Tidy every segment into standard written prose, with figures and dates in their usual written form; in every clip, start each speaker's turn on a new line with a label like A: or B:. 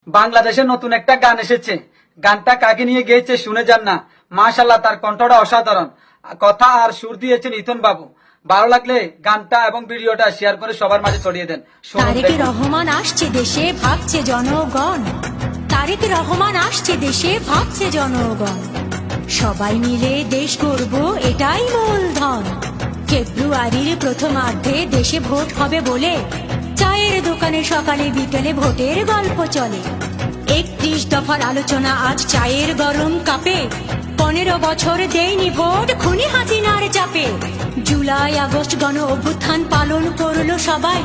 A: বাংলাদেশে নতুন একটা গান এসেছে, গানটা কাকে নিয়ে গেয়েছে শুনে যান না। মাশাআল্লাহ, তার কণ্ঠটা অসাধারণ, কথা আর সুর দিয়েছেন ইথন বাবু। ভালো লাগলে গানটা এবং ভিডিওটা শেয়ার করে সবার মাঝে ছড়িয়ে দেন।
B: তারেক রহমান আসছে দেশে, ভাবছে জনগণ। তারেক রহমান আসছে দেশে, ভাবছে জনগণ। সবাই মিলে দেশ গড়ব, এটাই মূলধন। ফেব্রুয়ারির প্রথমার্ধে দেশে ভোট হবে বলে চায়ের দোকানে সকালে বিকেলে ভোটের গল্প চলে। 31 দফার আলোচনা আজ চায়ের গরম কাপে। 15 বছর দেয়নি ভোট, খুনি হাসিনার চাপে। জুলাই আগস্ট গণ অভ্যুত্থান পালন করলো সবাই,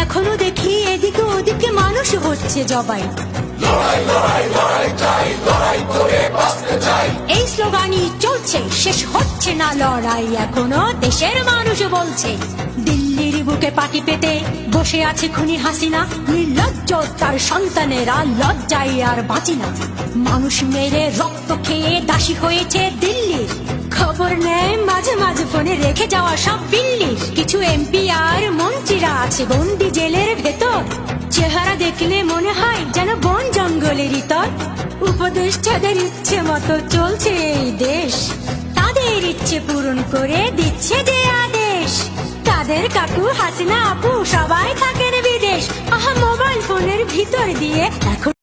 B: এখনো দেখি এদিকে ওদিকে মানুষ হচ্ছে জবাই। এই স্লোগানই চলছে, শেষ হচ্ছে না লড়াই, এখনো দেশের মানুষ বলছে। দিল্লির বুকে পাটি পেতে বসে আছে খুনি হাসিনা, নির্লজ্জ তার সন্তানেরা লজ্জায় আর বাঁচি না। মানুষ মেরে রক্ত খেয়ে দাসী হয়েছে দিল্লি, খবর নেয় মাঝে মাঝে ফোনে রেখে যাওয়া সব বিল্লি। কিছু এমপি আর মন্ত্রীরা আছে বন্দি জেলের ভেতর, চেহারা দেখলে মনে হয় যেন বন জঙ্গলের ইতর। উপদেষ্টাদের ইচ্ছে মতো চলছে এই দেশ, তাদের ইচ্ছে পূরণ করে দিচ্ছে যে আদেশ। তাদের কাকু হাসিনা আপু সবাই থাকেন বিদেশ, আহা মোবাইল ফোনের ভিতর দিয়ে এখন